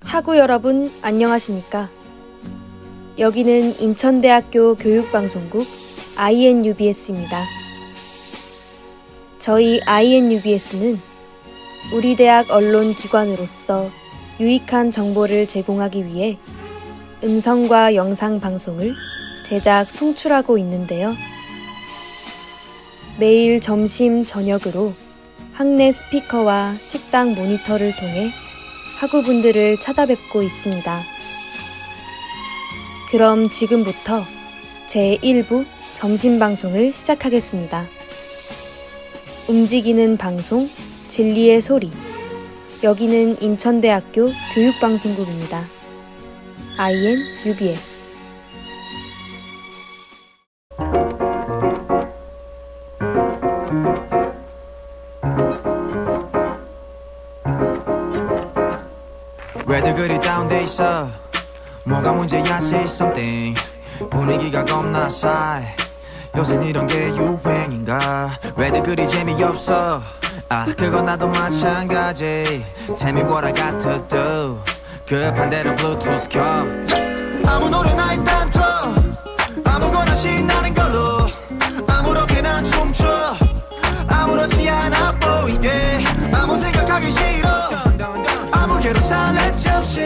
학우 여러분 안녕하십니까? 여기는 인천대학교 교육방송국 INUBS입니다. 저희 INUBS는 우리 대학 언론기관으로서 유익한 정보를 제공하기 위해 음성과 영상 방송을 제작, 송출하고 있는데요. 매일 점심, 저녁으로 학내 스피커와 식당 모니터를 통해 학우분들을 찾아뵙고 있습니다. 그럼 지금부터 제1부 점심방송을 시작하겠습니다. 움직이는 방송, 진리의 소리. 여기는 인천대학교 교육방송국입니다. INUBS. 왜들 그리 다운돼 있어? 뭐가 문제야? Say something. 분위기가 겁나 싸해. 요샌 이런 게 유행인가? 왜들 그리 재미없어? 그건 나도 마찬가지. Tell me what I got to do. 급한 대로 블루투스 켜. 아무 노래나 일단 틀어. 아무거나 신나는 걸로. 아무렇게나 춤춰. 아무렇지 않아 보이게. 아무 생각하기 싫어. 아무개로 살래 잠시.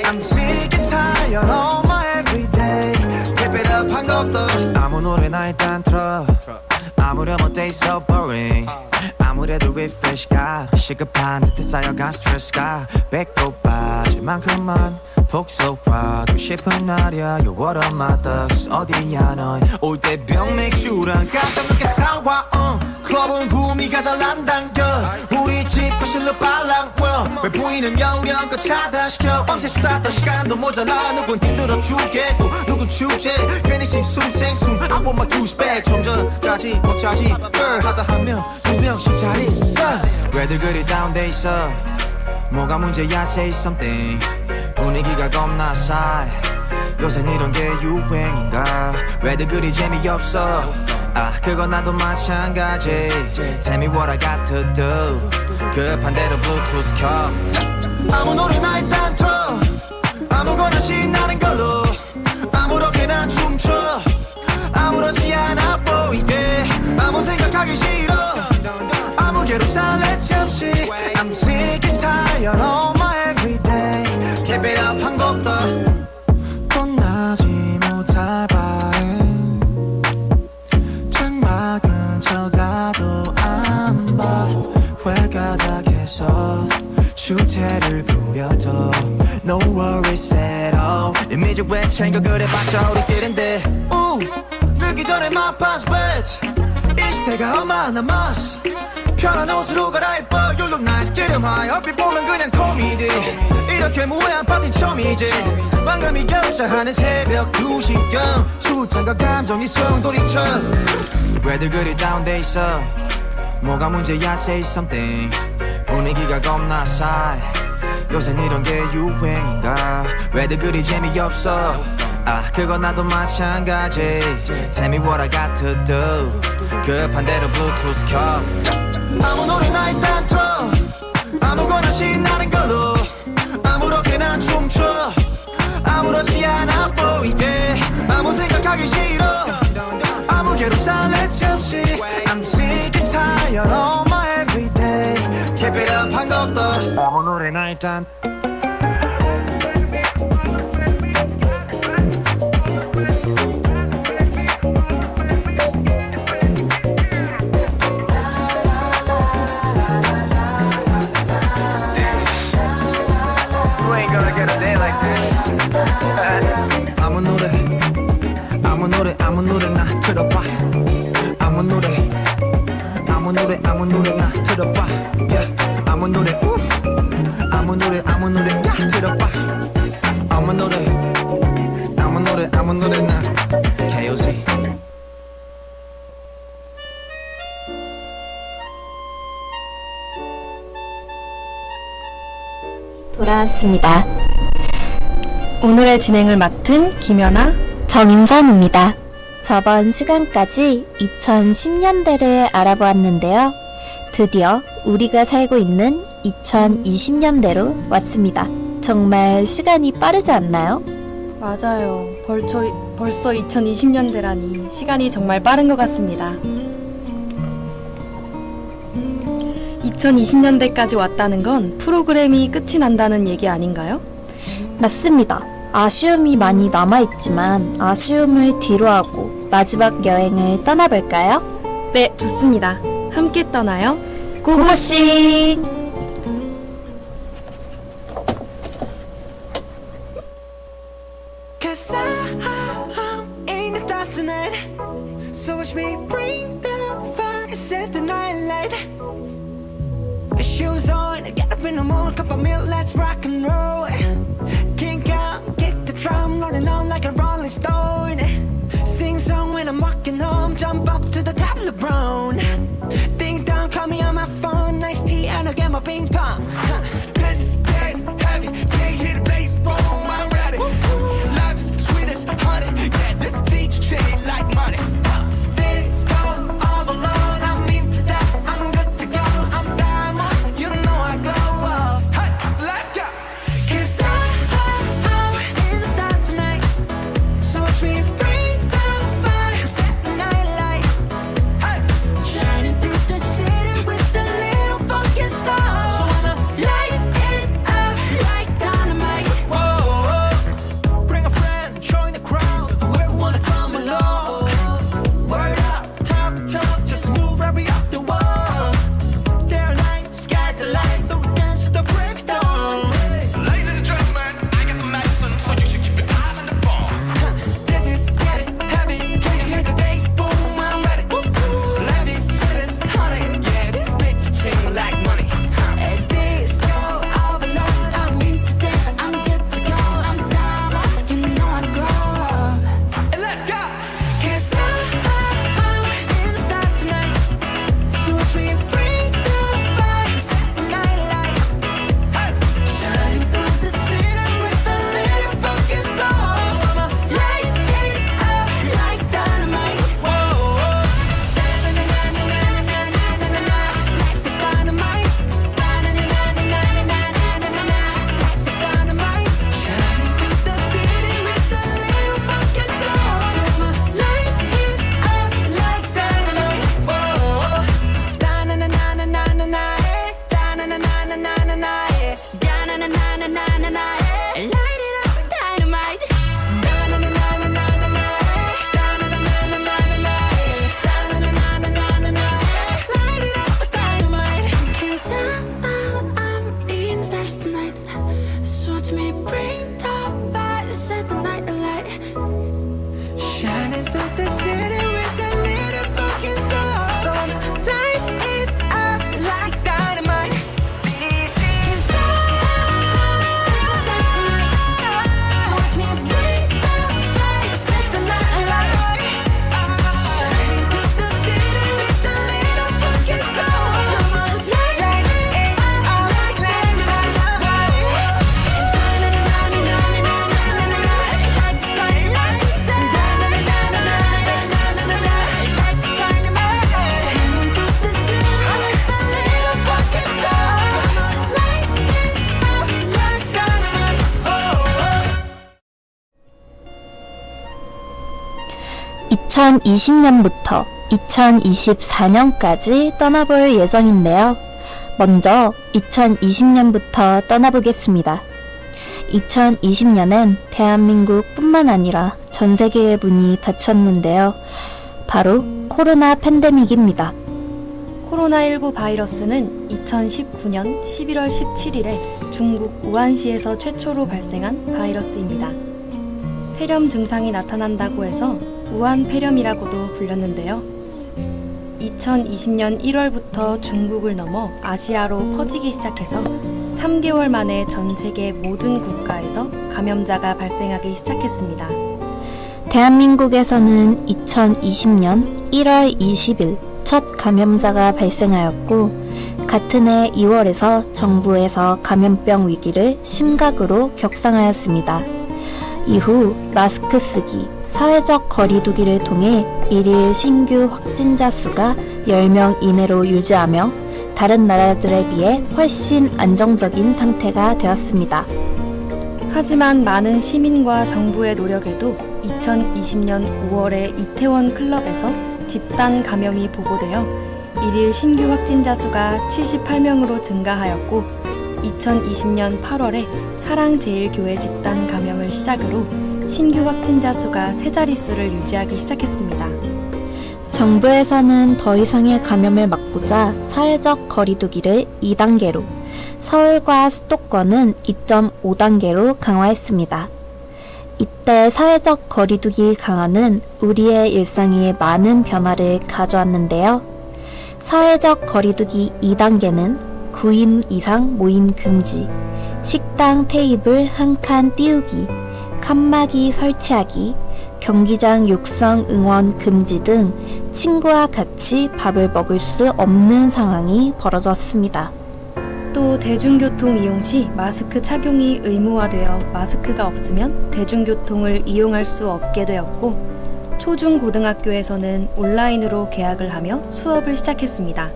I'm sick and tired of my everyday. Keep it up 한 것도. 아무 노래나 일단 틀어. 아무렴 어때 so boring. 아무래도 refresh가 시급한 듯해 쌓여간 스트레스가 배꼽 빠질 만큼만 복속하고 싶은 날이야. You what up my thugs. 어디야 넌 올 때 병맥주랑 깜짝놀게 사와. 클럽은 구미가 잘 안 당겨. 우리 집 거실로 빨랑워. 왜 보이는 영영껏 차단시켜. 밤새 수다 떨 시간도 모자라. 누군 힘들어 죽겠고 누군 축제. 괜히 싱숭생숭 I want my douche back. 좀 전까지 못 차지 하다 한 명 두 명씩 자리. 왜들 그리 다운돼 있어? 뭐가 문제야? Say something. 분위기가 겁나 싸해. 요샌 이런 게 유행인가? 왜들 그리 재미없어? 그건 나도 마찬가지. Tell me what I got to do. 급한 대로 블루투스 켜. 아무 노래나 일단 틀어. 아무거나 신나는 걸로. 아무렇게나 춤춰. 아무렇지 않아 보이게. 아무 생각하기 싫어. 아무개로 살래 잠시. I'm sick and tired of my everyday. Keep it up 한 곡 더. 떠나지 못할 바엔 장막은 쳐다도 안 봐. 회가닥에서 주태를 부려도 No worries at all. 이미지 왜 챙겨 그래봤자 우리끼린데. 늦기 전에 my past bitch. 이 시대가 얼마 남았어. 편한 옷으로 갈아입어. You look nice 기름 하이. 얼핏 보면 그냥 코미디. 이렇게 무해한 파티 처음이지. 방금이 결자하는 새벽 2시경. 숫자가 감정이 송돌이쳐. 왜들 그리 다운돼 있어? 뭐가 문제야? Say something. 분위기가 겁나 싸해. 요샌 이런 게 유행인가? 왜들 그리 재미없어? 그건 나도 마찬가지. Tell me what I got to do. 급한 대로 블루투스 켜. 아무 노래나 일단 틀어. 아무거나 신나는 걸로. 아무렇게나 춤춰. 아무렇지 않아 보이게. 아무 생각하기 싫어. 아무개로 살래 잠시. I'm sick and tired of my everyday. Keep it up 한 곡 더. 아무 노래나 일단. 아무 노래나 틀어봐. 아무 노래나 틀어봐. Yeah. 아무 노래나 틀어봐. 아무 노래나 KOZ. 돌아왔습니다. 오늘의 진행을 맡은 김연아, 정임선입니다. 저번 시간까지 2010년대를 알아보았는데요. 드디어 우리가 살고 있는 2020년대로 왔습니다. 정말 시간이 빠르지 않나요? 맞아요. 벌써 2020년대라니 시간이 정말 빠른 것 같습니다. 2020년대까지 왔다는 건 프로그램이 끝이 난다는 얘기 아닌가요? 맞습니다. 아쉬움이 많이 남아있지만 아쉬움을 뒤로하고 마지막 여행을 떠나볼까요? 네, 좋습니다. 함께 떠나요. 고고싱! Cause I'm in the stars tonight. So watch me bring the fire, set the night light. Shoes on, get up in the morning, cup of milk, let's rock and roll. Kink out, kick the drum, rolling on like a rolling stone. Sing song when I'm walking home, jump up to the top of the brown. Ding dong, call me on my phone, nice tea and I'll get my ping pong. This is dead heavy, can't hear the bass, boom, I'm ready. Life is sweet as honey, yeah, this beach chain like money. This go all alone, I'm into that, I'm good to go, I'm diamond, you know I glow up. Hey, so let's go. 'Cause I'm in the stars tonight, so watch me bring the fire, set the night light. Hey, shining through the city with a little funky soul. So I'ma light it up like dynamite. Whoa, bring a friend, join the crowd, whoever wanna come along. Word up, talk, just move right up the wall. Their light, sky's the light, so we dance to the break of dawn. Ladies and gentlemen, I got the medicine, so you should keep your eyes on the ball. This is getting heavy, can you hear the bass? Boom, I'm ready. Life is sweet as honey, yeah, this bitch chain like money. And this go all alone, I'm into that, I'm good to go, I'm down, you know I glow. And let's go! 'Cause I'm in the stars tonight, so watch me bring the fire, set the night light. Hey, shining through the city with a little funky soul. So I'ma light it up like dynamite. Whoa, na-na-na-na-na-na-na-na-na-na. Life is dynamite. Na-na-na-na-na-na-na-na-na-na. Life is dynamite. Shining through the city with a little funky soul. So I'ma light it up like dynamite. Whoa, na-na-na-na-na-na-na-na. Da-na-na-na-na-na-na-na. Da-na-na-na-na-na-na. Light it up like dynamite. Da-na-na-na-na-na-na. Da-na-na-na-na-na-na. Da-na-na-na-na-na-na. Light it up like dynamite. 'Cause I'm in the stars tonight, so watch me bring the fire, set the night alight. Shining through the city with a little fucking soul. So I'ma light it up like dynamite. This is so watch me bring the fire, set the night alight. Shining through the city with a little fucking soul. So I'ma light it up like dynamite. 이천 20년부터 2024년까지 떠나볼 예정인데요. 먼저 2020년부터 떠나보겠습니다. 2020년엔 대한민국뿐만 아니라 전 세계의 문이 닫혔는데요. 바로 코로나 팬데믹입니다. 코로나19 바이러스는 2019년 11월 17일에 중국 우한시에서 최초로 발생한 바이러스입니다. 폐렴 증상이 나타난다고 해서 우한 폐렴이라고도 불렸는데요. 2020년 1월부터 중국을 넘어 아시아로 퍼지기 시작해서 3개월 만에 전 세계 모든 국가에서 감염자가 발생하기 시작했습니다. 대한민국에서는 2020년 1월 20일 첫 감염자가 발생하였고, 같은 해 2월에서 정부에서 감염병 위기를 심각으로 격상하였습니다. 이후 마스크 쓰기, 사회적 거리두기를 통해 일일 신규 확진자 수가 10명 이내로 유지하며 다른 나라들에 비해 훨씬 안정적인 상태가 되었습니다. 하지만 많은 시민과 정부의 노력에도 2020년 5월에 이태원 클럽에서 집단 감염이 보고되어 일일 신규 확진자 수가 78명으로 증가하였고 2020년 8월에 사랑제일교회 집단 감염을 시작으로 신규 확진자 수가 세 자릿수를 유지하기 시작했습니다. 정부에서는 더 이상의 감염을 막고자 사회적 거리두기를 2단계로, 서울과 수도권은 2.5단계로 강화했습니다. 이때 사회적 거리두기 강화는 우리의 일상에 많은 변화를 가져왔는데요. 사회적 거리두기 2단계는 9인 이상 모임 금지, 식당 테이블 한 칸 띄우기, 칸막이 설치하기, 경기장 육성 응원 금지 등 친구와 같이 밥을 먹을 수 없는 상황이 벌어졌습니다. 또 대중교통 이용 시 마스크 착용이 의무화되어 마스크가 없으면 대중교통을 이용할 수 없게 되었고 초중고등학교에서는 온라인으로 개학을 하며 수업을 시작했습니다.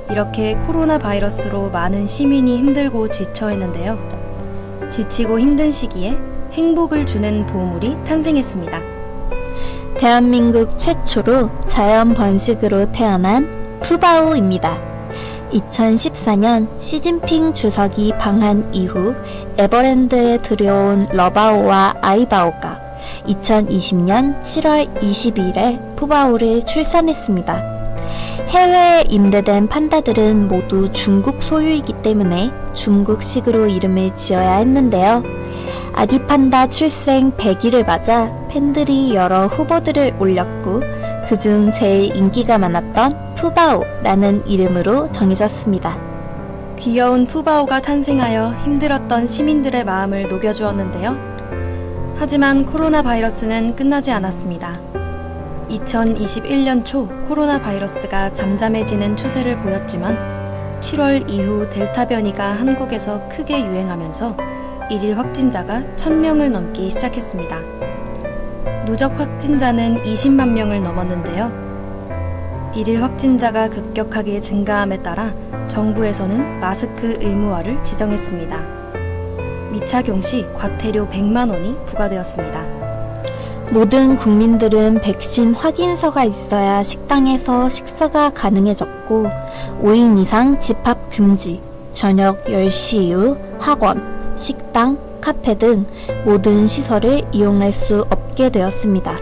이렇게 코로나 바이러스로 많은 시민이 힘들고 지쳐있는데요. 지치고 힘든 시기에 행복을 주는 보물이 탄생했습니다. 대한민국 최초로 자연 번식으로 태어난 푸바오입니다. 2014년 시진핑 주석이 방한 이후 에버랜드에 들여온 러바오와 아이바오가 2020년 7월 22일에 푸바오를 출산했습니다. 해외에 임대된 판다들은 모두 중국 소유이기 때문에 중국식으로 이름을 지어야 했는데요. 아기 판다 출생 100일을 맞아 팬들이 여러 후보들을 올렸고 그중 제일 인기가 많았던 푸바오라는 이름으로 정해졌습니다. 귀여운 푸바오가 탄생하여 힘들었던 시민들의 마음을 녹여주었는데요. 하지만 코로나 바이러스는 끝나지 않았습니다. 2021년 초 코로나 바이러스가 잠잠해지는 추세를 보였지만 7월 이후 델타 변이가 한국에서 크게 유행하면서 일일 확진자가 1000명을 넘기 시작했습니다. 누적 확진자는 20만 명을 넘었는데요. 일일 확진자가 급격하게 증가함에 따라 정부에서는 마스크 의무화를 지정했습니다. 미착용 시 과태료 100만 원이 부과되었습니다. 모든 국민들은 백신 확인서가 있어야 식당에서 식사가 가능해졌고 5인 이상 집합 금지, 저녁 10시 이후 학원, 식당, 카페 등 모든 시설을 이용할 수 없게 되었습니다.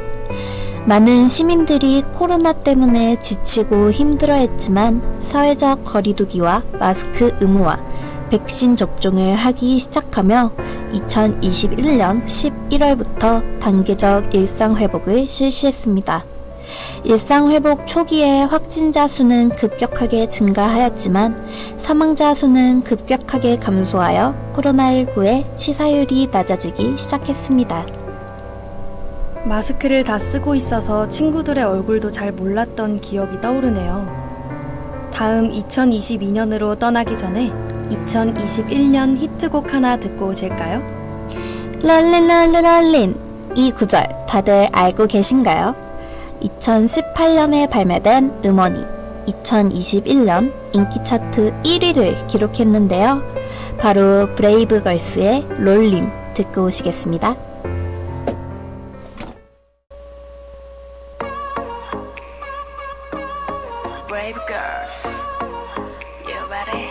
많은 시민들이 코로나 때문에 지치고 힘들어했지만 사회적 거리두기와 마스크 의무화, 백신 접종을 하기 시작하며 2021년 11월부터 단계적 일상회복을 실시했습니다. 일상회복 초기에 확진자 수는 급격하게 증가하였지만 사망자 수는 급격하게 감소하여 코로나19의 치사율이 낮아지기 시작했습니다. 마스크를 다 쓰고 있어서 친구들의 얼굴도 잘 몰랐던 기억이 떠오르네요. 다음 2022년으로 떠나기 전에 2021년 히트곡 하나 듣고 오실까요? 럴린럴린럴린 이 구절 다들 알고 계신가요? 2018년에 발매된 음원이 2021년 인기 차트 1위를 기록했는데요. 바로 브레이브걸스의 롤린 듣고 오시겠습니다. Brave girls, you ready?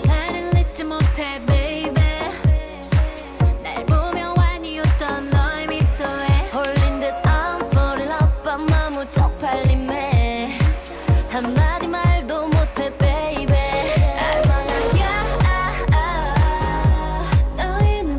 나를 잊지 못해, baby. 날 보며 완이 웃던 너의 미소에 홀린 듯 I'm falling up, 너무 쪽팔림에 한마디 말도 못해, baby. 알만한 너의 눈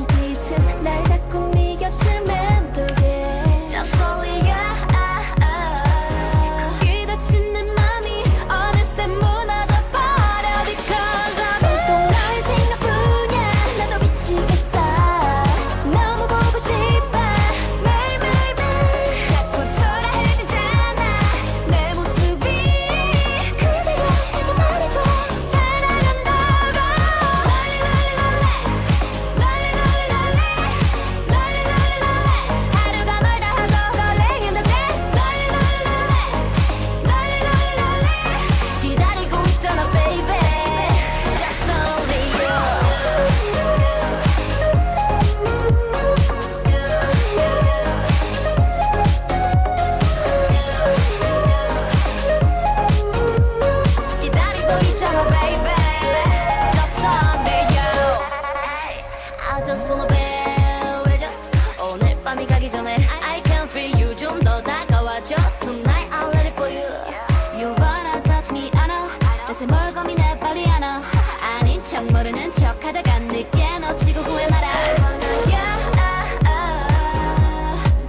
정 모르는 척하다가 늦게 놓치고 후회 마라.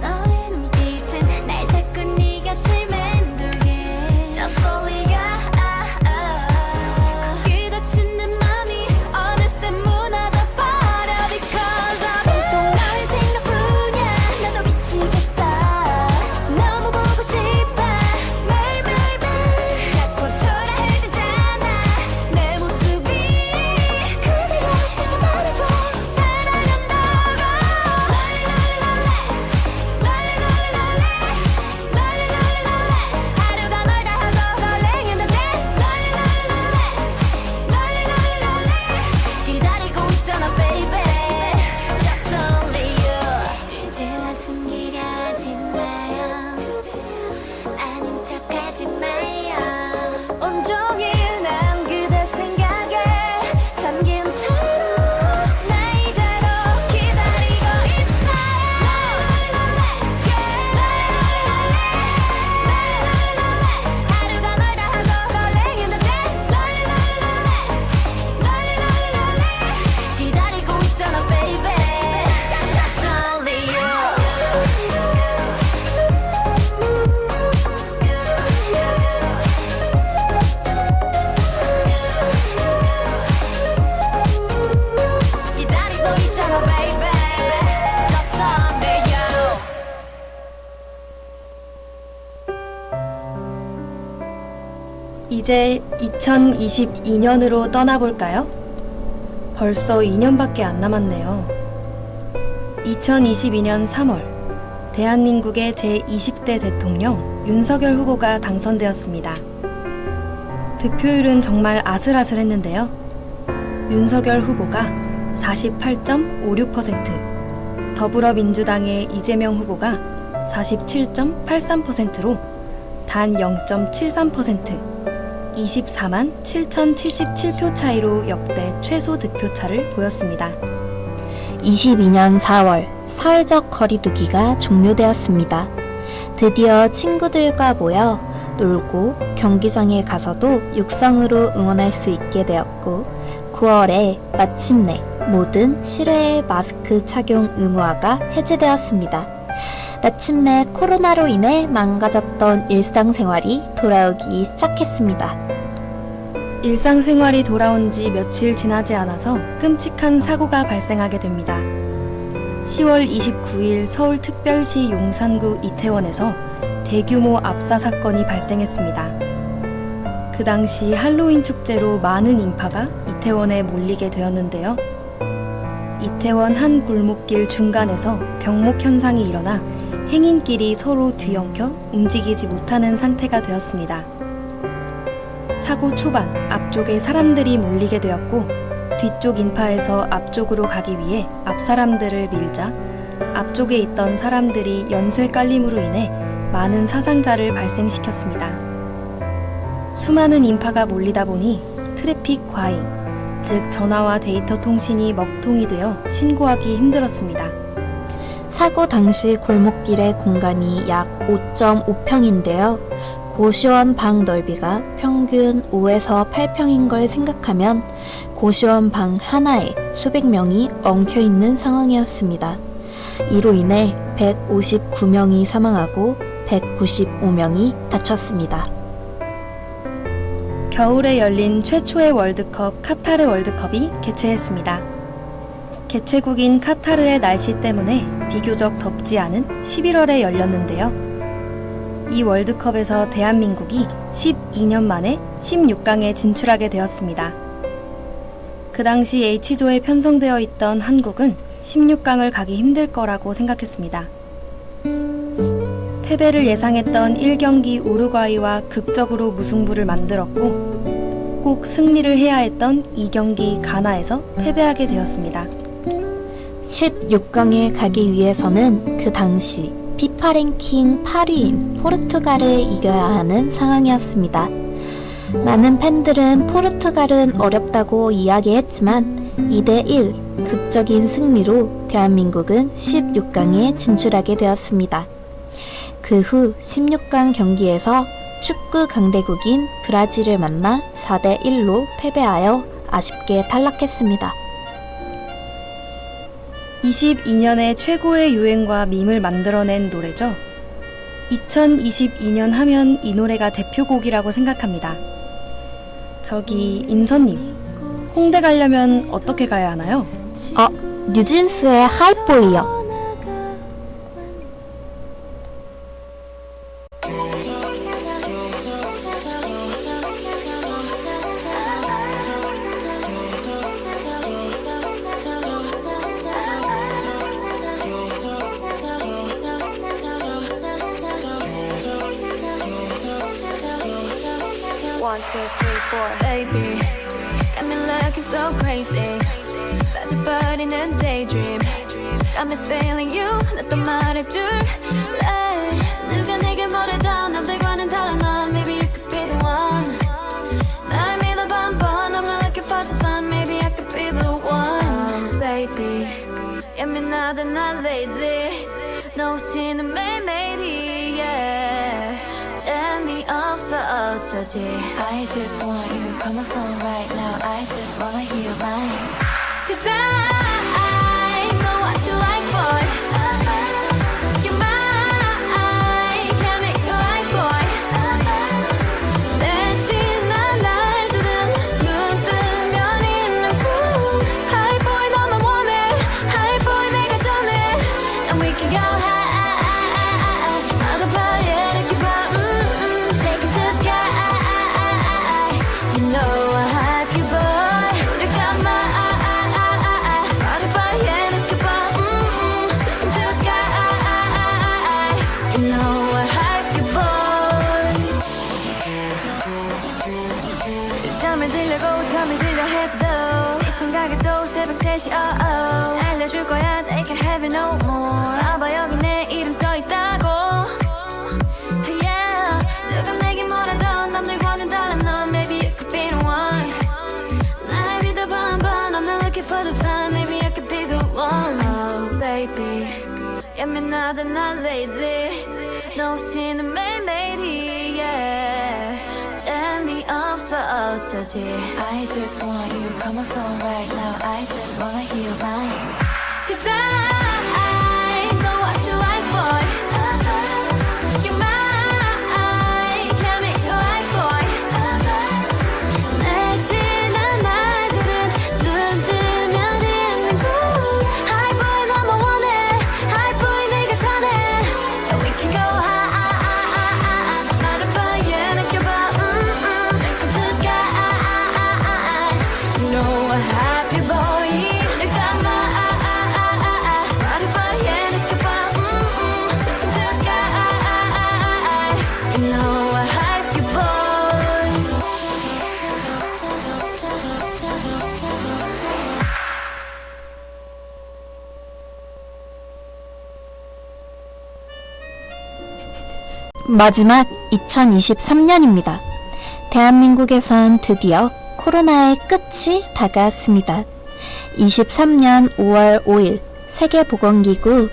너의 눈빛은 날 자꾸 네 곁을 맴돌게. Just only you. 거기 닫힌 내 맘이 어느새 무너져 버려. Because of you. 또 너의 생각뿐이야. 나도 미치겠어. 너무 보고 싶어. 매일매일매일 자꾸 초라해지잖아 내 모습이. 그대로 이렇게 말해줘. 사랑한다고. 하루가 멀다 하고 설레는데 기다리고 있잖아 baby. Just only you. 이제와 숨기려 하지 마요. 아닌 척하지 마요. 온종일 난 그대 생각에 잠긴 채로 나 이대로 기다리고 있어요. 하루가 멀다 하고 설레는데 기다리고 있잖아 baby. Just only you. 기다리고 있잖아 baby. Just only you. 이제 2022년으로 떠나볼까요? 벌써 2년밖에 안 남았네요. 2022년 3월, 대한민국의 제20대 대통령 윤석열 후보가 당선되었습니다. 득표율은 정말 아슬아슬했는데요. 윤석열 후보가 48.56%, 더불어민주당의 이재명 후보가 47.83%로 단 0.73%, 24만 7,077표 차이로 역대 최소 득표차를 보였습니다. 22년 4월 사회적 거리두기가 종료되었습니다. 드디어 친구들과 모여 놀고 경기장에 가서도 육성으로 응원할 수 있게 되었고 9월에 마침내 모든 실외 마스크 착용 의무화가 해제되었습니다. 마침내 코로나로 인해 망가졌던 일상생활이 돌아오기 시작했습니다. 일상생활이 돌아온 지 며칠 지나지 않아서 끔찍한 사고가 발생하게 됩니다. 10월 29일 서울특별시 용산구 이태원에서 대규모 압사 사건이 발생했습니다. 그 당시 할로윈 축제로 많은 인파가 이태원에 몰리게 되었는데요. 이태원 한 골목길 중간에서 병목 현상이 일어나 행인끼리 서로 뒤엉켜 움직이지 못하는 상태가 되었습니다. 사고 초반 앞쪽에 사람들이 몰리게 되었고 뒤쪽 인파에서 앞쪽으로 가기 위해 앞 사람들을 밀자 앞쪽에 있던 사람들이 연쇄 깔림으로 인해 많은 사상자를 발생시켰습니다. 수많은 인파가 몰리다 보니 트래픽 과잉, 즉 전화와 데이터 통신이 먹통이 되어 신고하기 힘들었습니다. 사고 당시 골목길의 공간이 약 5.5평인데요. 고시원 방 넓이가 평균 5에서 8평인 걸 생각하면 고시원 방 하나에 수백 명이 엉켜있는 상황이었습니다. 이로 인해 159명이 사망하고 195명이 다쳤습니다. 겨울에 열린 최초의 월드컵 카타르 월드컵이 개최했습니다. 개최국인 카타르의 날씨 때문에 비교적 덥지 않은 11월에 열렸는데요. 이 월드컵에서 대한민국이 12년 만에 16강에 진출하게 되었습니다. 그 당시 H조에 편성되어 있던 한국은 16강을 가기 힘들 거라고 생각했습니다. 패배를 예상했던 1경기 우루과이와 극적으로 무승부를 만들었고 꼭 승리를 해야 했던 2경기 가나에서 패배하게 되었습니다. 16강에 가기 위해서는 그 당시 피파 랭킹 8위인 포르투갈을 이겨야 하는 상황이었습니다. 많은 팬들은 포르투갈은 어렵다고 이야기했지만 2대1 극적인 승리로 대한민국은 16강에 진출하게 되었습니다. 그 후 16강 경기에서 축구 강대국인 브라질을 만나 4대1로 패배하여 아쉽게 탈락했습니다. 22년에 최고의 유행과 밈을 만들어낸 노래죠. 2022년 하면 이 노래가 대표곡이라고 생각합니다. 저기 인선님, 홍대 가려면 어떻게 가야 하나요? 뉴진스의 하이보이요. One, two, three, four. Baby, got me looking so crazy. 빠져버리는 daydream. Got me feeling you. 나 또 말해줄래? 누가 내게 뭐래도 남들과는 달라 넌. Maybe you could be the one. 날 믿어봐 한번. I'm not looking for just fun. Maybe I could be the one. Baby, 예민하다 난 lately. 너 없이는 매일매일이 yeah. 재미없어 어쩌지. I just want you. Call my phone right now. I just wanna hear your line. Cause I know what you like, boy. You're mine. Can't make you like, boy. 내 지난 날들은 눈 뜨면 있는 cool. Hi boy 너만 원해. Hi boy 내가 전해. And we can go high. 나도 봐야 이렇게 봐. Take it to the sky. You know I have you, boy. 우리 가만. 나도 봐야 이렇게 봐. Take it to the sky. You know I have you, boy. 잠을 들려 해도 네 생각에도 새벽 3시 알려줄 거야 they can't have it no more. 봐봐 여기 내 이름 써있다고. Yeah. 누가 내게 뭐라도 남들과는 달라 넌. Maybe you could be the one. 날 믿어봐 한번. I'm not looking for this fun. Maybe I could be the one. Oh baby, 예민하다 난 lately. 너 없이는 매일매일이 yeah. 재미없어 어쩌지. I just want you. Call my phone right now. I just wanna hear your line. Cause I know what you like, boy. You're mine. Can't make you like, boy. 내 지난 날들은 눈 뜨면 있는 cool. Hi boy 너만 원해. Hi boy 내가 전해. And we can go high. 나를 봐야 느껴봐. Take it to the sky. You know I have you, boy. 늘 감아. 나를 봐야 느껴봐. Take it to the sky. You know I have you, boy. 마지막 2023년입니다. 대한민국에선 드디어 코로나의 끝이 다가왔습니다. 23년 5월 5일 세계보건기구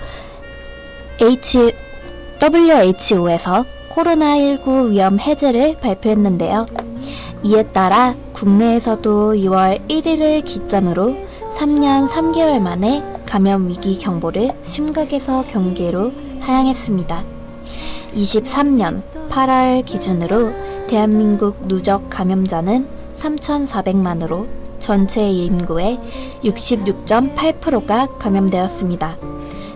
WHO에서 코로나19 위험 해제를 발표했는데요. 이에 따라 국내에서도 6월 1일을 기점으로 3년 3개월 만에 감염 위기 경보를 심각에서 경계로 하향했습니다. 23년 8월 기준으로 대한민국 누적 감염자는 3,400만으로 전체 인구의 66.8%가 감염되었습니다.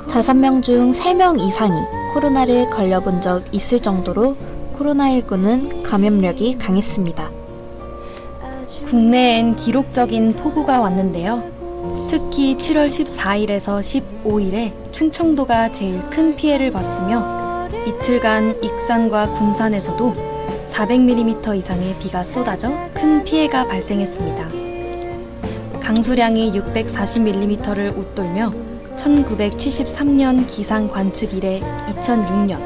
5명 중 3명 이상이 코로나를 걸려본 적 있을 정도로 코로나19는 감염력이 강했습니다. 국내엔 기록적인 폭우가 왔는데요. 특히 7월 14일에서 15일에 충청도가 제일 큰 피해를 봤으며 이틀간 익산과 군산에서도 400mm 이상의 비가 쏟아져 큰 피해가 발생했습니다. 강수량이 640mm를 웃돌며 1973년 기상 관측 이래 2006년,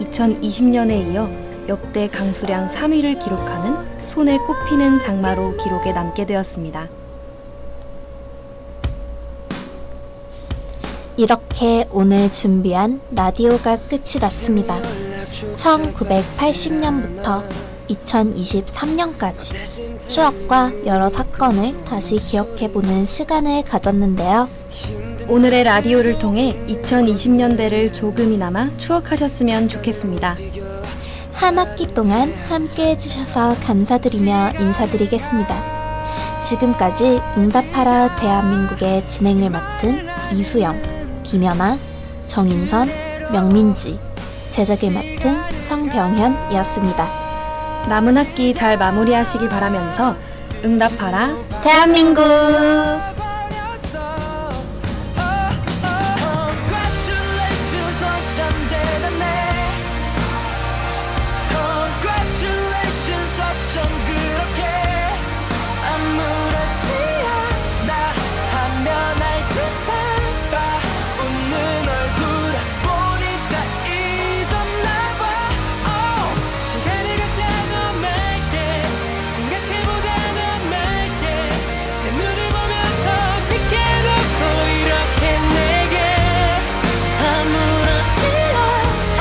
2020년에 이어 역대 강수량 3위를 기록하는 손에 꼽히는 장마로 기록에 남게 되었습니다. 이렇게 오늘 준비한 라디오가 끝이 났습니다. 1980년부터 2023년까지 추억과 여러 사건을 다시 기억해보는 시간을 가졌는데요. 오늘의 라디오를 통해 2020년대를 조금이나마 추억하셨으면 좋겠습니다. 한 학기 동안 함께 해주셔서 감사드리며 인사드리겠습니다. 지금까지 응답하라 대한민국의 진행을 맡은 이수영, 김연아, 정인선, 명민지, 제작을 맡은 성병현이었습니다. 남은 학기 잘 마무리하시기 바라면서 응답하라 대한민국! Congratulations 너참 대단해 Congratulations 어쩜 그렇게 아무렇지 않아 하면 알지 봐봐 웃는 얼굴 보니 다 잊었나봐 시간이 가자고 말게 생각해보자고 말게 내 눈을 보면서 믿게 놓고 이렇게 내게 아무렇지 않아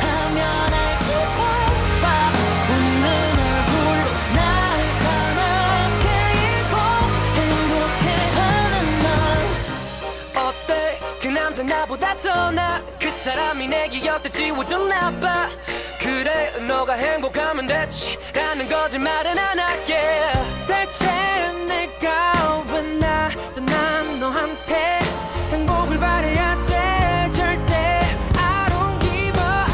하면 알지 봐봐 웃는 얼굴로 날 까맣게 잊고 행복해하는 넌 어때 그 남자 나보다 더 나아 그 사람이 내 기억 다 지워줬나봐 그래 너가 행복하면 됐지 라는 거짓말은 안 할게 대체 내가 왜 난 너한테 행복을 바래야 돼 절대 I don't give up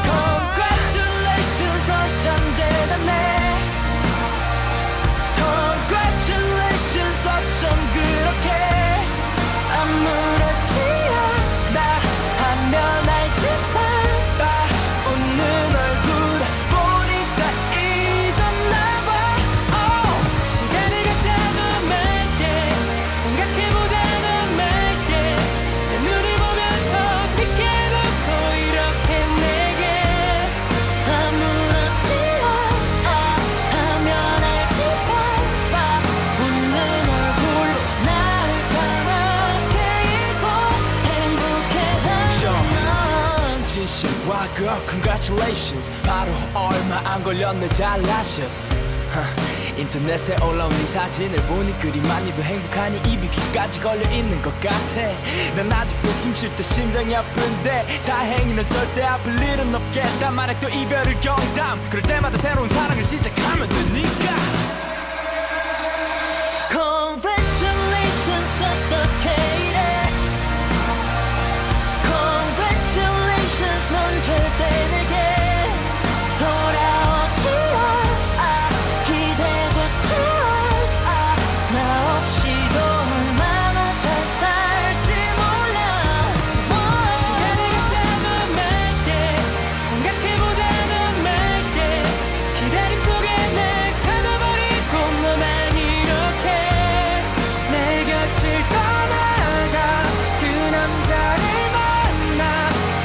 Congratulations 너참 대단해 Congratulations 어쩜 그렇게 아무렇지 않아 하면 알지 봐봐 웃는 얼굴 보니 다 잊었나봐 시간이 가자고 말게 생각해보자고 말게 내 눈을 보면서 믿게 놓고 이렇게 내게 아무렇지 않아 하면 알지 봐봐 웃는 얼굴로 날 까맣게 잊고 행복해하는 넌 진심과 그 congratulations 바로 얼마 안 걸렸네 잘나셨어 인터넷에 올라온 네 사진을 보니 그리 많이도 행복하니 입이 귀까지 걸려있는 것 같아 난 아직도 숨 쉴 때 심장이 아픈데 다행히 넌 절대 아플 일은 없겠다 만약 또 이별을 경담 그럴 때마다 새로운 사랑을 시작하면 되니까 Congratulations 어떻게 이래 Congratulations 넌 절대 내게 돌아오지 않아 기대조차 않아 나 없이도 얼마나 잘 살지 몰라 시간이 가자고 말게 생각해보자고 말게 기다림 속에 날 가둬버리고 너만 이렇게 내 곁을 떠나가 그 남자를 만나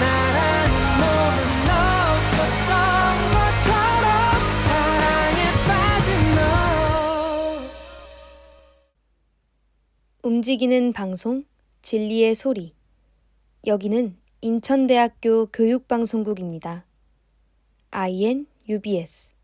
나라는 몸은 없었던 것처럼 사랑에 빠진 너 움직이는 방송 진리의 소리. 여기는 인천대학교 교육방송국입니다. INUBS